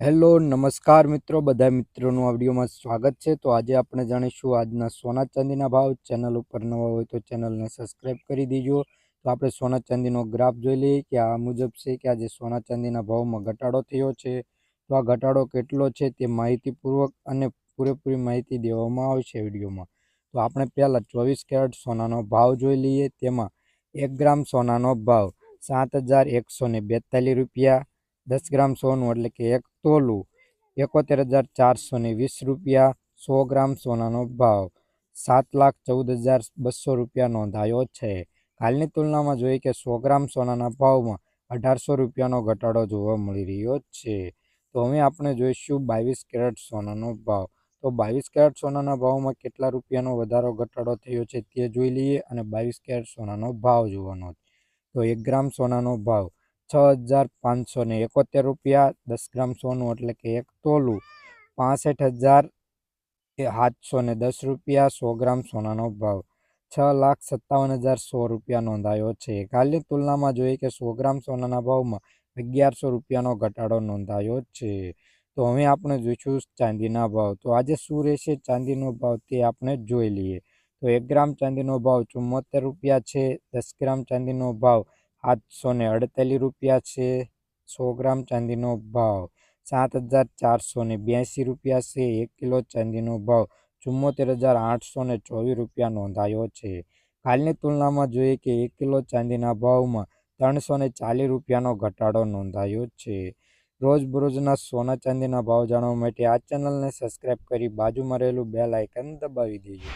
Hello નમસ્કાર મિત્રો, બધા મિત્રોનું આ વિડીયોમાં સ્વાગત છે। તો આજે આપણે જાણીશું આજના સોના ચાંદીના ભાવ। ચેનલ ઉપર નવા હોય તો ચેનલને સબસ્ક્રાઈબ કરી દીજો। તો આપણે સોના ચાંદીનો ગ્રાફ જોઈ લઈએ કે આ મુજબ છે કે આજે સોના ચાંદીના ભાવમાં ઘટાડો થયો છે। તો આ ઘટાડો કેટલો છે તે માહિતીપૂર્વક અને પૂરેપૂરી માહિતી દેવામાં આવશે વિડીયોમાં। તો આપણે પહેલાં 24 કેરેટ સોનાનો ભાવ જોઈ લઈએ। તેમાં 1 ગ્રામ સોનાનો ભાવ 7,142 રૂપિયા। 10 ગ્રામ સોનું એટલે કે 1 તોલું 71,420 રૂપિયા। 100 ગ્રામ સોનાનો ભાવ 7,14,200 રૂપિયા નોંધાયો છે। કાલની તુલનામાં જોઈએ કે 100 ગ્રામ સોનાના ભાવમાં 1,800 રૂપિયાનો ઘટાડો જોવા મળી રહ્યો છે। તો હવે આપણે જોઈશું 22 કેરેટ સોનાનો ભાવ। તો 22 કેરેટ સોનાના ભાવમાં કેટલા રૂપિયાનો વધારો ઘટાડો થયો છે તે જોઈ લઈએ અને 22 કેરેટ સોનાનો ભાવ જોવાનો। તો 1 ગ્રામ સોનાનો ભાવ 6,571 રૂપિયા। 10 ગ્રામ સોનું એટલે કે 1 તોલું 65,710 રૂપિયા। 100 ગ્રામ સોનાનો ભાવ 6,57,100 રૂપિયા નોંધાયો છે। કાલની તુલનામાં જોઈએ કે 100 ગ્રામ સોનાના ભાવમાં 1,100 રૂપિયાનો ઘટાડો નોંધાયો છે। તો હવે આપણે જોઈશું ચાંદીના ભાવ। તો આજે શું રહેશે ચાંદીનો ભાવ તે આપણે જોઈ લઈએ। તો 1 ગ્રામ ચાંદીનો ભાવ 74 રૂપિયા છે। 10 ગ્રામ ચાંદીનો ભાવ 748 રૂપિયા છે। 100 ગ્રામ ચાંદીનો ભાવ 7,482 રૂપિયા છે। 1 કિલો ચાંદીનો ભાવ 74,824 રૂપિયા નોંધાયો છે। કાલની તુલનામાં જોઈએ કે 1 કિલો ચાંદીના ભાવમાં 340 રૂપિયાનો ઘટાડો નોંધાયો છે। રોજબરોજના સોના ચાંદીના ભાવ જાણવા માટે આ ચેનલને સબસ્ક્રાઈબ કરી બાજુમાં રહેલું બેલ આઇકન દબાવી દેજો।